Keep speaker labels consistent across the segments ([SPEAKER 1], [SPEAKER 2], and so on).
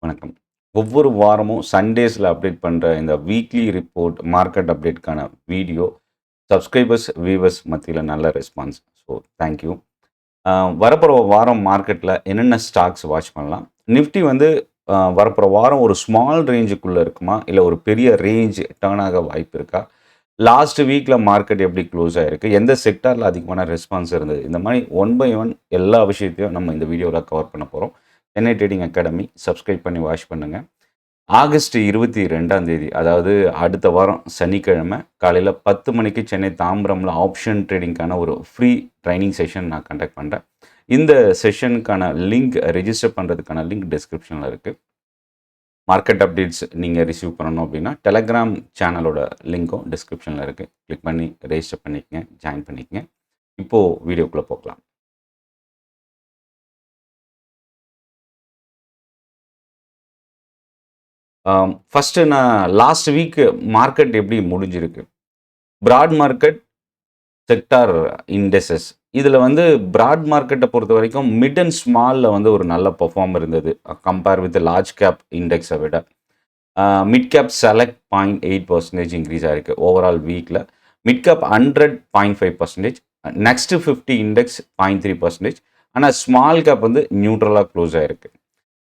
[SPEAKER 1] வணக்கம். ஒவ்வொரு வாரமும் சண்டேஸ்ல அப்டேட் பண்ற இந்த வீக்லி ரிப்போர்ட், மார்க்கெட் அப்டேட்க்கான வீடியோ சப்ஸ்கிரைபர்ஸ், வியூவர்ஸ் மத்தியில நல்ல ரெஸ்பான்ஸ். So thank you. அ வரப்போற வாரம் மார்க்கெட்ல என்னென்ன ஸ்டாக்ஸ் வாட்ச் பண்ணலாம்? நிஃப்டி வந்து வரப்போற வாரம் ஒரு ஸ்மால் ரேஞ்சுக்குள்ள இருக்குமா? இல்ல ஒரு பெரிய ரேஞ்ச் டர்ன் ஆக வாய்ப்பு இருக்கா? லாஸ்ட் வீக்ல மார்க்கெட் எப்படி க்ளோஸ் ஆயிருக்கு? எந்த செக்டார்ல அதிகமான ரெஸ்பான்ஸ் இருந்தது? இந்த மாரி ஒன் பை ஒன் எல்லா விஷயத்தையும் நம்ம இந்த வீடியோல கவர் பண்ண போறோம். சென்னை ட்ரேடிங் அகாடமி சப்ஸ்கிரைப் பண்ணி வாட்ச் பண்ணுங்க. ஆகஸ்ட் 22ஆம் தேதி, அதாவது அடுத்த வாரம் சனிக்கிழமை காலையில 10 மணிக்கு சென்னை தாம்பரம்ல ஆப்ஷன் ட்ரேடிங்க்கான ஒரு ஃப்ரீ ட்ரைனிங் செஷன் நான் கண்டக்ட் பண்றேன். இந்த செஷனுக்கான லிங்க் ரெஜிஸ்டர் பண்றதுக்கான லிங்க் டிஸ்கிரிப்ஷன்ல இருக்கு. மார்க்கெட் அப்டேட்ஸ் நீங்க ரிசீவ் பண்ணணும் அப்படின்னா, டெலகிராம் சேனலோட லிங்க்கும் டிஸ்கிரிப்ஷன்ல இருக்கு. கிளிக் பண்ணி ரெஜிஸ்டர் பண்ணிக்கங்க, ஜாயின் பண்ணிக்கங்க. இப்போ வீடியோக்குள்ள போகலாம். ஃபர்ஸ்ட்டு நான் லாஸ்ட் வீக் மார்க்கெட் எப்படி முடிஞ்சிருக்கு? Broad market, sector indexes. இதில வந்து பிராட் மார்க்கெட்ட பொறுத்தவரைக்கும் மிட் அண்ட் ஸ்மால்ல வந்து ஒரு நல்ல பெர்ஃபார்ம் இருந்தது. கம்பேர் வித் லார்ஜ் கேப் இண்டெக்ஸ விட. மிட் கேப் செலக்ட் 0.8% இன்க்ரீஸ் ஆயிருக்கு ஓவரால் வீக்ல. Mid cap 100 0.5%. Next 50 index 0.3%. ஆனா ஸ்மால் கேப் வந்து நியூட்ரலா க்ளோஸ் ஆயிருக்கு.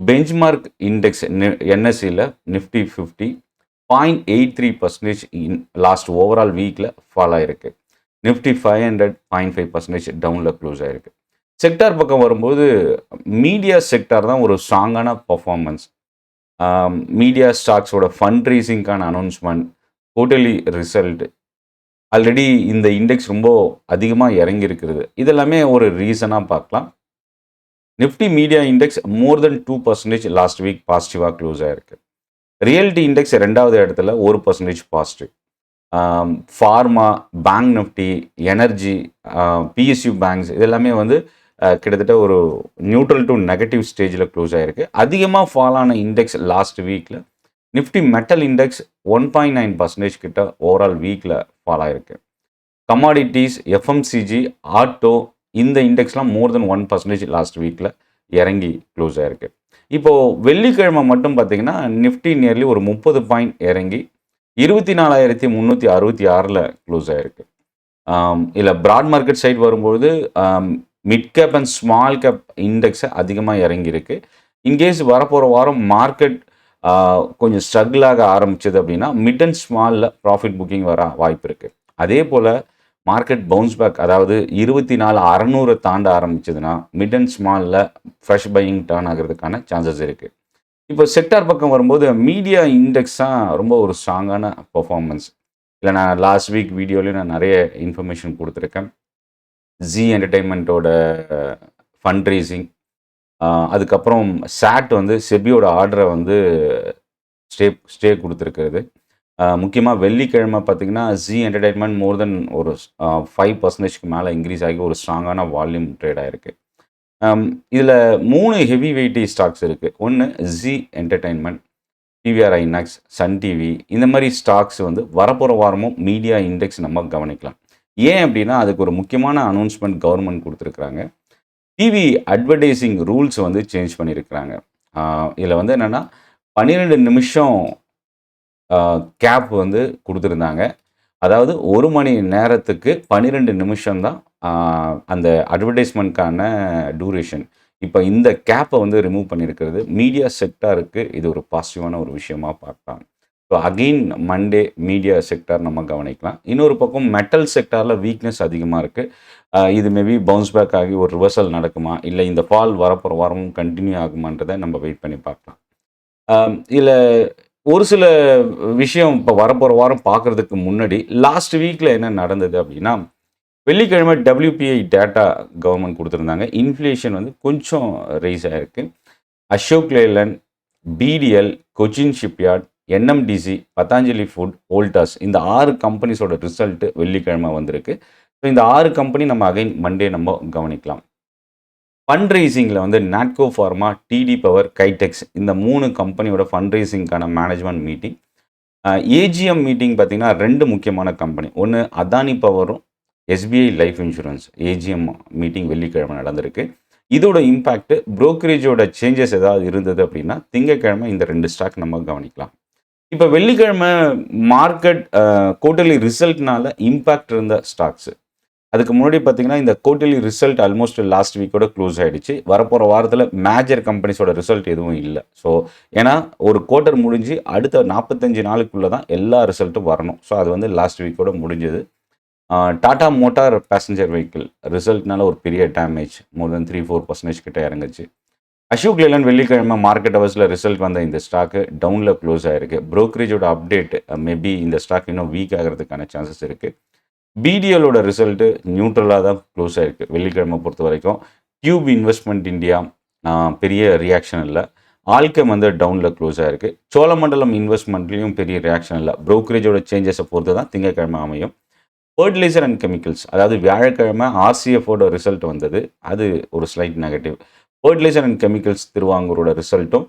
[SPEAKER 1] பெஞ்ச்மார்க் இண்டெக்ஸ் என்எஸ்சில நிஃப்டி 50 0.83% இன் லாஸ்ட் ஓவரால் வீக்ல ஃபால் ஆயிருக்கு. நிஃப்டி 500 0.5% டவுன்ல க்ளோஸ் ஆயிருக்கு. செக்டார் பக்கம் வரும்போது மீடியா செக்டார் தான் ஒரு ஸ்ட்ராங்கான பெர்ஃபார்மன்ஸ். மீடியா ஸ்டாக்ஸோட ஃபண்ட் ரைசிங்க்கான அனௌன்ஸ்மெண்ட், குவார்ட்டர்லி ரிசல்ட், ஆல்ரெடி இந்த இண்டெக்ஸ் ரொம்ப அதிகமா இறங்கி இருக்கிறது. இதெல்லாமே ஒரு ரீசனா பார்க்கலாம். Nifty media index more than 2% last week பாசிட்டிவா க்ளோஸ் ஆயிருக்கு. ரியல்டி இண்டெக்ஸ் 2வது இடத்துல 1% positive. Pharma, bank Nifty, energy, PSU banks இதெல்லாமே வந்து கிட்டத்தட்ட ஒரு நியூட்ரல் டு நெகட்டிவ் ஸ்டேஜில் க்ளோஸ் ஆயிருக்கு. அதிகமாக ஃபால் ஆன இண்டெக்ஸ் லாஸ்ட் வீக்கில் நிஃப்டி மெட்டல் இண்டெக்ஸ் 1.9% கிட்ட ஓவரால் வீக்கில் ஃபால் ஆயிருக்கு. கமாடிட்டிஸ், எஃப்எம்சிஜி, ஆட்டோ இந்த இண்டெக்ஸ்லாம் மோர் தென் 1% லாஸ்ட் வீக்கில் இறங்கி க்ளோஸ் ஆயிருக்கு. இப்போது வெள்ளிக்கிழமை மட்டும் பார்த்தீங்கன்னா நிஃப்டி நியர்லி ஒரு 30 பாயிண்ட் இறங்கி 24,366 க்ளோஸ் ஆயிருக்கு. இல்லை பிராட் மார்க்கெட் சைடு வரும்போது mid cap and small cap இண்டெக்ஸை அதிகமாக இறங்கியிருக்கு. இன்கேஸ் வரப்போகிற வாரம் மார்க்கெட் கொஞ்சம் ஸ்ட்ரகிள் ஆக ஆரம்பிச்சது அப்படின்னா மிட் அண்ட் ஸ்மாலில் ப்ராஃபிட் புக்கிங் வர வாய்ப்பு இருக்குது. அதே போல் மார்க்கெட் பவுன்ஸ் பேக், அதாவது 24,600 தாண்ட ஆரம்பிச்சதுன்னா மிட் அண்ட் ஸ்மாலில் ஃப்ரெஷ் பையிங் டர்ன் ஆகிறதுக்கான சான்சஸ் இருக்குது. இப்போ செக்டார் பக்கம் வரும்போது மீடியா இண்டெக்ஸ் தான் ரொம்ப ஒரு ஸ்ட்ராங்கான பெர்ஃபார்மன்ஸ். இல்லை நான் லாஸ்ட் வீக் வீடியோலேயே நான் நிறைய இன்ஃபர்மேஷன் கொடுத்துருக்கேன். ஜி என்டர்டெயின்மெண்ட்டோட ஃபண்ட் ரைசிங், அதுக்கப்புறம் சாட் வந்து செபியோட ஆர்டரை வந்து ஸ்டே கொடுத்துருக்கிறது. முக்கியமாக வெள்ளிக்கிழமை பார்த்தீங்கன்னா ஜி என்டர்டெயின்மெண்ட் மோர் தென் ஒரு 5%க்கு மேலே இன்க்ரீஸ் ஆகி ஒரு ஸ்ட்ராங்கான வால்யூம் ட்ரேட் ஆகிருக்கு. இதில் 3 ஹெவி வெயிட்டி ஸ்டாக்ஸ் இருக்குது. ஒன்று ஜி என்டர்டெயின்மெண்ட், டிவிஆர் ஐநாக்ஸ், சன் டிவி, இந்த மாதிரி ஸ்டாக்ஸ் வந்து வரப்போகிற வாரமும் மீடியா இண்டெக்ஸ் நம்ம கவனிக்கலாம். ஏன் அப்படின்னா அதுக்கு ஒரு முக்கியமான அனௌன்ஸ்மெண்ட் கவர்மெண்ட் கொடுத்துருக்குறாங்க. டிவி அட்வர்டைசிங் ரூல்ஸ் வந்து சேஞ்ச் பண்ணியிருக்கிறாங்க. இதில் வந்து என்னென்னா 12 நிமிஷம் கேப் வந்து கொடுத்துருந்தாங்க. அதாவது 1 மணி நேரத்துக்கு 12 நிமிஷம் தான் அந்த அட்வர்டைஸ்மெண்ட்கான டூரேஷன். இப்போ இந்த கேப்பை வந்து ரிமூவ் பண்ணியிருக்கிறது மீடியா செக்டாருக்கு இது ஒரு பாசிட்டிவான ஒரு விஷயமா பார்க்கலாம். So again Monday media sector நம்ம கவனிக்கலாம். இன்னொரு பக்கம் மெட்டல் செக்டாரில் வீக்னஸ் அதிகமாக இருக்குது. இது மேபி பவுன்ஸ் பேக் ஆகி ஒரு ரிவர்சல் நடக்குமா, இல்லை இந்த ஃபால் வரப்போகிற வாரமும் கண்டினியூ ஆகுமான்றதை நம்ம வெயிட் பண்ணி பார்க்கலாம். இதில் ஒரு சில விஷயம் இப்போ வரப்போகிற வாரம் பார்க்குறதுக்கு முன்னாடி லாஸ்ட் வீக்கில் என்ன நடந்தது அப்படின்னா, வெள்ளிக்கிழமை WPI டேட்டா கவர்மெண்ட் கொடுத்துருந்தாங்க. இன்ஃப்ளேஷன் வந்து கொஞ்சம் ரைஸ் ஆகிருக்கு. அசோக் லேலண்ட், பிடிஎல், கொச்சின் ஷிப்யார்ட், NMDC, பதாஞ்சலி ஃபுட், வோல்டாஸ் இந்த 6 கம்பெனிஸோட ரிசல்ட்டு வெள்ளிக்கிழமை வந்திருக்கு. ஸோ இந்த 6 கம்பெனி நம்ம அகைன் மண்டே நம்ம கவனிக்கலாம். ஃபண்ட் ரைசிங்கில் வந்து Natco pharma, TD power, Kitex இந்த 3 கம்பெனியோட ஃபண்ட் ரைசிங்கான மேனேஜ்மெண்ட் மீட்டிங். ஏஜிஎம் மீட்டிங் பார்த்தீங்கன்னா 2 முக்கியமான கம்பெனி. ஒன்று அதானி பவரும், SBI life insurance AGM meeting வெள்ளிக்கிழமை நடந்திருக்கு. இதோட இம்பேக்ட் புரோக்கரேஜோட சேஞ்சஸ் ஏதாவது இருந்தது அப்படின்னா திங்கட்கிழமை இந்த 2 ஸ்டாக் நம்ம கவனிக்கலாம். இப்போ வெள்ளிக்கிழமை மார்க்கெட் குவார்ட்டர்லி ரிசல்ட்னால இம்பேக்ட் இருந்த ஸ்டாக்ஸ். அதுக்கு முன்னாடி பார்த்தீங்கன்னா இந்த குவார்ட்டர்லி ரிசல்ட் ஆல்மோஸ்ட் லாஸ்ட் வீக்கோட க்ளோஸ் ஆயிடுச்சு. வரப்போகிற வாரத்தில் மேஜர் கம்பெனிஸோட ரிசல்ட் எதுவும் இல்லை. ஸோ ஏன்னா ஒரு குவார்ட்டர் முடிஞ்சு அடுத்த 45 நாளுக்குள்ளே தான் எல்லா ரிசல்ட்டும் வரணும். ஸோ அது வந்து லாஸ்ட் வீக்கோட முடிஞ்சது. டாடா மோட்டார் பேசஞ்சர் வெஹிக்கிள் ரிசல்ட்னால ஒரு பெரிய டேமேஜ் மோர் தென் 3-4% கிட்ட இறங்குச்சு. அசோக் லேலண்ட் வெள்ளிக்கிழமை மார்க்கெட் ஹவர்ஸில் ரிசல்ட் வந்த இந்த ஸ்டாக்கு டவுனில் க்ளோஸ் ஆயிருக்கு. புரோக்கரேஜோட அப்டேட் மேபி இந்த ஸ்டாக் இன்னும் வீக் ஆகிறதுக்கான சான்சஸ் இருக்குது. பிடிஎலோட ரிசல்ட்டு நியூட்ரலாக தான் க்ளோஸ் ஆயிருக்கு வெள்ளிக்கிழமை பொறுத்த வரைக்கும். டியூப் இன்வெஸ்ட்மெண்ட் இந்தியா பெரிய ரியாக்ஷன் இல்லை. ஆல்கெம் வந்து டவுனில் க்ளோஸ் ஆயிருக்கு. சோழமண்டலம் இன்வெஸ்ட்மெண்ட்லேயும் பெரிய ரியாக்ஷன் இல்லை. புரோக்கரேஜோட சேஞ்சஸை பொறுத்து தான் திங்கட்கிழமை அமையும். ஃபர்டிலைசர் அண்ட் கெமிக்கல்ஸ் அதாவது வியாழக்கிழமை ஆர்சிஎஃபோட ரிசல்ட் வந்தது. அது ஒரு slight negative. Fertilizer and chemicals திருவாங்கூரோட ரிசல்ட்டும்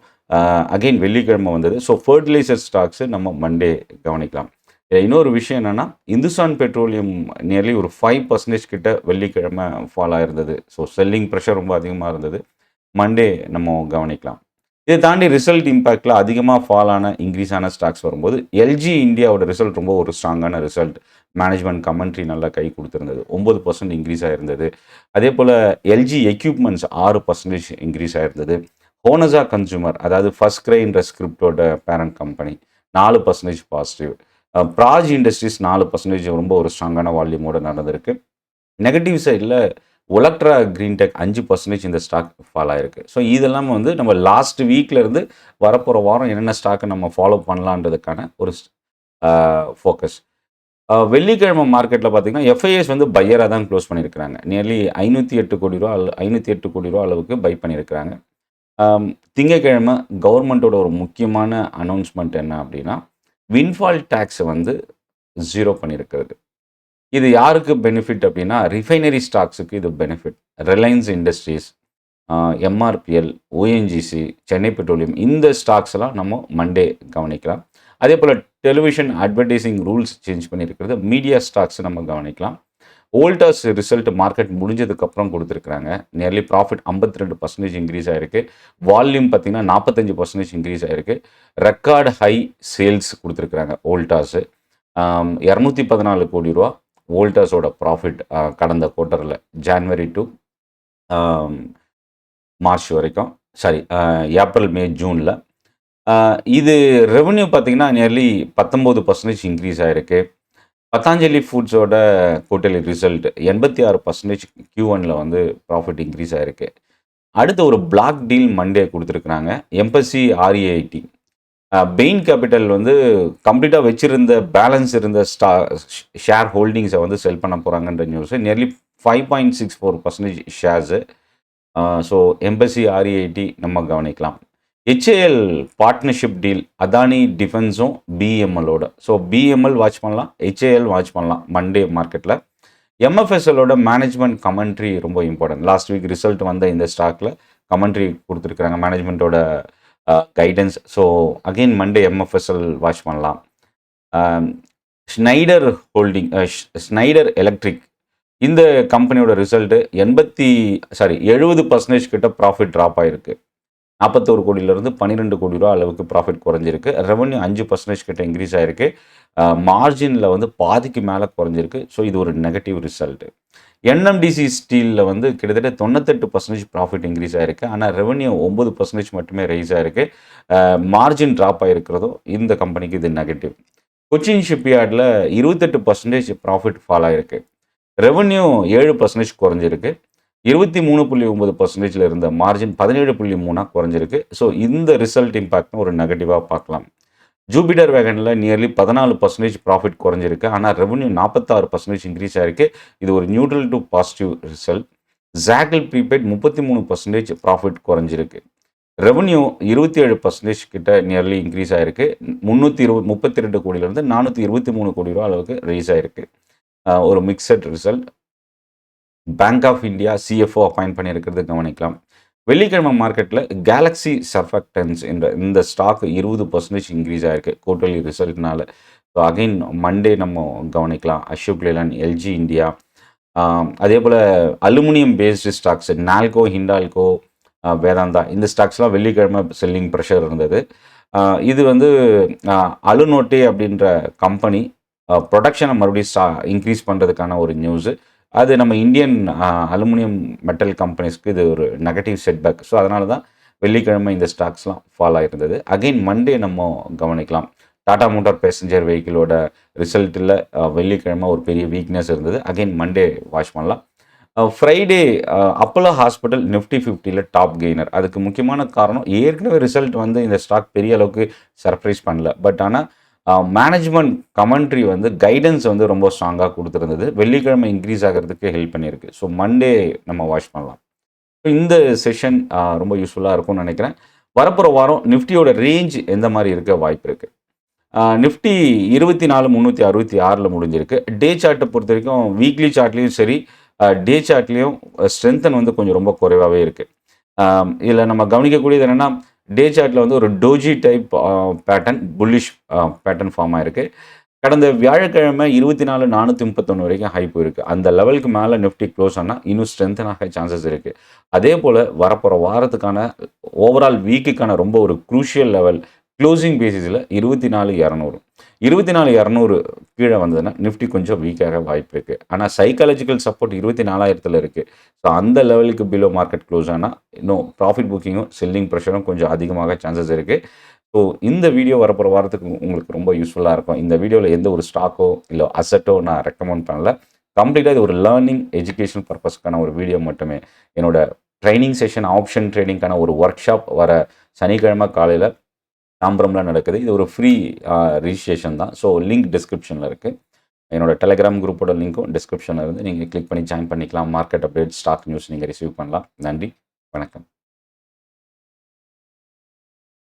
[SPEAKER 1] அகெயின் வெள்ளிக்கிழமை வந்தது. ஸோ ஃபர்டிலைசர் ஸ்டாக்ஸு நம்ம மண்டே கவனிக்கலாம். இன்னொரு விஷயம் என்னென்னா இந்துஸ்தான் பெட்ரோலியம் நியர்லி ஒரு 5% கிட்ட வெள்ளிக்கிழமை ஃபால் ஆயிருந்தது. ஸோ செல்லிங் ப்ரெஷர் ரொம்ப அதிகமாக இருந்தது. மண்டே நம்ம கவனிக்கலாம். இதை தாண்டி ரிசல்ட் இம்பேக்டில் அதிகமாக ஃபால் ஆன இன்க்ரீஸ் ஆன ஸ்டாக்ஸ் வரும்போது எல்ஜி இந்தியாவோட ரிசல்ட் ரொம்ப ஒரு ஸ்ட்ராங்கான ரிசல்ட். மேனேஜ்மெண்ட் கமெண்ட்ரி நல்லா கை கொடுத்துருந்தது. 9% இன்க்ரீஸ் ஆயிருந்தது. அதே போல் எல்ஜி எக்யூப்மெண்ட்ஸ் 6% இன்க்ரீஸ் ஆயிருந்தது. ஹோனஸா கன்சூமர் அதாவது ஃபர்ஸ்ட் கிரைன்ற ஸ்கிரிப்டோட parent company 4% positive. Praj industries 4% ரொம்ப ஒரு ஸ்ட்ராங்கான வால்யூமோடு நடந்திருக்கு. நெகட்டிவ் சைடில் ஒலக்ட்ரா கிரீன் டெக் 5% இந்த ஸ்டாக் ஃபால் ஆயிருக்கு. ஸோ இதெல்லாம் வந்து நம்ம லாஸ்ட் வீக்லேருந்து வரப்போகிற வாரம் என்னென்ன ஸ்டாக்கை நம்ம ஃபாலோ பண்ணலான்றதுக்கான ஒரு ஃபோக்கஸ். வெள்ளிக்கிழமை மார்க்கெட்டில் பார்த்தீங்கன்னா எஃப்ஐஎஸ் வந்து பையராக தான் க்ளோஸ் பண்ணியிருக்கிறாங்க. நியர்லி 508 கோடி ரூபா 508 கோடி ரூபா அளவுக்கு பை பண்ணியிருக்கிறாங்க. திங்கக்கிழமை கவர்மெண்ட்டோட ஒரு முக்கியமான அனௌன்ஸ்மெண்ட் என்ன அப்படின்னா வின்ஃபால் டேக்ஸை வந்து 0 பண்ணியிருக்கிறது. இது யாருக்கு பெனிஃபிட் அப்படின்னா ரிஃபைனரி ஸ்டாக்ஸுக்கு இது benefit. Reliance industries, MRPL, ONGC, Chennai petroleum இந்த ஸ்டாக்ஸ் எல்லாம் நம்ம மண்டே கவனிக்கலாம். அதே போல் டெலிவிஷன் அட்வர்டைசிங் ரூல்ஸ் சேஞ்ச் பண்ணியிருக்கிறது. மீடியா ஸ்டாக்ஸ் நம்ம கவனிக்கலாம். வோல்டாஸ் ரிசல்ட் மார்க்கெட் முடிஞ்சதுக்கப்புறம் கொடுத்துருக்குறாங்க. நியர்லி ப்ராஃபிட் 52% இன்க்ரீஸ் ஆகிருக்கு. வால்யூம் பார்த்திங்கன்னா 45% இன்க்ரீஸ் ஆகிருக்கு. ரெக்கார்டு ஹை சேல்ஸ் கொடுத்துருக்குறாங்க வோல்டாஸு. 214 கோடி ரூபா வோல்டாஸோட ப்ராஃபிட் கடந்த குவார்ட்டரில் ஜான்வரி டு மார்ச் வரைக்கும் ஏப்ரல் மே ஜூனில். இது ரெவன்யூ பார்த்திங்கன்னா நியர்லி 19% இன்க்ரீஸ் ஆகிருக்கு. பதாஞ்சலி ஃபுட்ஸோட குவார்ட்டர்லி ரிசல்ட் 86% Q1 வந்து ப்ராஃபிட் இன்க்ரீஸ் ஆகிருக்கு. அடுத்து ஒரு பிளாக் டீல் மண்டே கொடுத்துருக்குறாங்க. எம்பசி REIT பெயின் கேபிட்டல் வந்து கம்ப்ளீட்டாக வச்சுருந்த பேலன்ஸ் இருந்த ஷேர் ஹோல்டிங்ஸை வந்து செல் பண்ண போகிறாங்கன்ற news. Nearly 5.64% shares. So embassy REIT நம்ம கவனிக்கலாம். HAL பார்ட்னர்ஷிப் டீல் அதானி டிஃபென்ஸும் BMLோட. ஸோ BML வாட்ச் பண்ணலாம், HAL வாட்ச் பண்ணலாம் மண்டே மார்க்கெட்டில். MFSLோட மேனேஜ்மெண்ட் கமெண்ட்ரி ரொம்ப இம்பார்ட்டன்ட். லாஸ்ட் வீக் ரிசல்ட் வந்த இந்த ஸ்டாக்கில் கமெண்ட்ரி கொடுத்துருக்குறாங்க மேனேஜ்மெண்ட்டோட guidance. So again Monday MFSL watch பண்ணலாம். ஸ்னைடர் எலக்ட்ரிக் இந்த கம்பெனியோட ரிசல்ட்டு 70% கிட்ட ப்ராஃபிட் ட்ராப் ஆகிருக்கு. 41 கோடியிலேருந்து 12 கோடி ரூபா அளவுக்கு ப்ராஃபிட் குறைஞ்சிருக்கு. ரெவன்யூ 5% கிட்ட இன்க்ரீஸ் ஆகிருக்கு. மார்ஜினில் வந்து பாதிக்கு மேலே குறைஞ்சிருக்கு. ஸோ இது ஒரு நெகட்டிவ் ரிசல்ட்டு. NMDC ஸ்டீலில் வந்து கிட்டத்தட்ட 98% ப்ராஃபிட் இன்க்ரீஸ் ஆகிருக்கு. ஆனால் ரெவன்யூ 9% மட்டுமே ரைஸ் ஆகிருக்கு. மார்ஜின் ட்ராப் ஆகிருக்கிறதும் இந்த கம்பெனிக்கு இது நெகட்டிவ். கொச்சின் ஷிப்யார்டில் 28% ப்ராஃபிட் ஃபால் ஆகிருக்கு. ரெவன்யூ 7% குறைஞ்சிருக்கு. 23.9% இருந்த மார்ஜின் 17.3 குறைஞ்சிருக்கு. ஸோ இந்த ரிசல்ட் இம்பாக்ட்னு ஒரு நெகட்டிவாக பார்க்கலாம். ஜூபிட்டர் வேகனில் நியர்லி 14% ப்ராஃபிட் குறைஞ்சிருக்கு. ஆனால் ரெவன்யூ 46% இன்க்ரீஸ் ஆகிருக்கு. இது ஒரு neutral to positive result. Jackal prepaid 33% profit குறைஞ்சிருக்கு. ரெவன்யூ 27% கிட்ட நியர்லி இன்க்ரீஸ் ஆகிருக்கு. 332 கோடியிலேருந்து 423 கோடி ரூபா அளவுக்கு ரைஸ் ஆகிருக்கு. ஒரு mixed result. Bank of India CFO appoint பண்ணியிருக்கிறது கவனிக்கலாம். வெள்ளிக்கிழமை மார்க்கெட்டில் கேலக்ஸி சர்ஃபெக்டன்ஸ் என்ற இந்த ஸ்டாக் 20% இன்க்ரீஸ் ஆகிருக்கு குவார்ட்டர்லி ரிசல்ட்னால. ஸோ அகைன் மண்டே நம்ம கவனிக்கலாம். அசோக் லேலண்ட், LG இந்தியா, அதே போல் aluminium based stocks Nalco, Hindalco, Vedanta இந்த ஸ்டாக்ஸ்லாம் வெள்ளிக்கிழமை செல்லிங் ப்ரெஷர் இருந்தது. இது வந்து அலுநோட்டே அப்படின்ற கம்பெனி ப்ரொடக்ஷனை மறுபடியும் இன்க்ரீஸ் பண்ணுறதுக்கான ஒரு நியூஸு. அது நம்ம இந்தியன் அலுமினியம் மெட்டல் கம்பெனிஸ்க்கு இது ஒரு நெகட்டிவ் செட்பேக். ஸோ அதனால தான் வெள்ளிக்கிழமை இந்த ஸ்டாக்ஸ்லாம் ஃபால் ஆகிருந்தது. அகைன் மண்டே நம்ம கவனிக்கலாம். டாடா மோட்டார் பேசஞ்சர் வெஹிக்கிளோட ரிசல்ட்டில் வெள்ளிக்கிழமை ஒரு பெரிய வீக்னஸ் இருந்தது. அகைன் மண்டே வாட்ச் பண்ணலாம். ஃப்ரைடே அப்போலோ ஹாஸ்பிட்டல் நிஃப்டி 50ல் டாப் கெய்னர். அதுக்கு முக்கியமான காரணம் ஏற்கனவே ரிசல்ட் வந்து இந்த ஸ்டாக் பெரிய அளவுக்கு சர்ப்ரைஸ் பண்ணல. பட் ஆனால் மேனேஜ்மெண்ட் கமெண்ட்ரி வந்து கைடன்ஸ் வந்து ரொம்ப ஸ்ட்ராங்காக கொடுத்துருந்தது. வெள்ளிக்கிழமை இன்க்ரீஸ் ஆகிறதுக்கு ஹெல்ப் பண்ணியிருக்கு. ஸோ மண்டே நம்ம வாட்ச் பண்ணலாம். இந்த செஷன் ரொம்ப யூஸ்ஃபுல்லாக இருக்கும்னு நினைக்கிறேன். வரப்போகிற வாரம் நிஃப்டியோட ரேஞ்ச் எந்த மாதிரி இருக்க வாய்ப்பு இருக்குது. நிஃப்டி 24,366 முடிஞ்சிருக்கு. டே சார்ட்டை பொறுத்த வரைக்கும் வீக்லி சார்ட்லேயும் சரி, டே சார்ட்லேயும் ஸ்ட்ரென்த்தன் வந்து கொஞ்சம் ரொம்ப குறைவாகவே இருக்குது. இதில் நம்ம கவனிக்கக்கூடியது என்னென்னா, டே சார்ட்டில் வந்து ஒரு doji type pattern, bullish pattern form ஆகிருக்கு. கடந்த வியாழக்கிழமை 24,431 வரைக்கும் ஹை போயிருக்கு. அந்த லெவலுக்கு மேலே நிஃப்டி க்ளோஸ் ஆனால் இன்னும் ஸ்ட்ரென்த்தன் ஆக சான்சஸ் இருக்குது. அதே போல் வரப்போகிற வாரத்துக்கான ஓவரால் வீக்குக்கான ரொம்ப ஒரு க்ரூஷியல் லெவல் க்ளோசிங் பேசிஸில் 24,200. 24,200 கீழே வந்ததுன்னா நிஃப்டி கொஞ்சம் வீக்காக வாய்ப்பு இருக்குது. ஆனால் சைக்காலஜிக்கல் சப்போர்ட் 24,000 இருக்குது. ஸோ அந்த லெவலுக்கு பிலோ மார்க்கெட் க்ளோஸ் ஆனால் இன்னும் ப்ராஃபிட் புக்கிங்கும் செல்லிங் ப்ரெஷரும் கொஞ்சம் அதிகமாக சான்சஸ் இருக்குது. ஸோ இந்த வீடியோ வரப்போகிற வாரத்துக்கு உங்களுக்கு ரொம்ப யூஸ்ஃபுல்லாக இருக்கும். இந்த வீடியோவில் எந்த ஒரு ஸ்டாக்கோ இல்லை அசட்டோ நான் ரெக்கமெண்ட் பண்ணல. கம்ப்ளீட்டாக இது ஒரு லேர்னிங் எஜுகேஷன் பர்பஸ்க்கான ஒரு வீடியோ மட்டுமே. என்னோட ட்ரைனிங் செஷன் ஆப்ஷன் ட்ரேடிங்கான ஒரு ஒர்க் ஷாப் வர சனிக்கிழமை காலையில் தாம்பரம்லாம் நடக்குது. இது ஒரு ஃப்ரீ ரிஜிஸ்ட்ரேஷன் தான். ஸோ லிங்க் டிஸ்கிரிப்ஷனில் இருக்குது. என்னோட டெலிகிராம் குரூப்போட லிங்க்கும் டிஸ்கிரிப்ஷனில் இருந்து நீங்கள் கிளிக் பண்ணி ஜாயின் பண்ணிக்கலாம். மார்க்கெட் அப்டேட், ஸ்டாக் நியூஸ் நீங்கள் ரிசீவ் பண்ணலாம். நன்றி, வணக்கம்.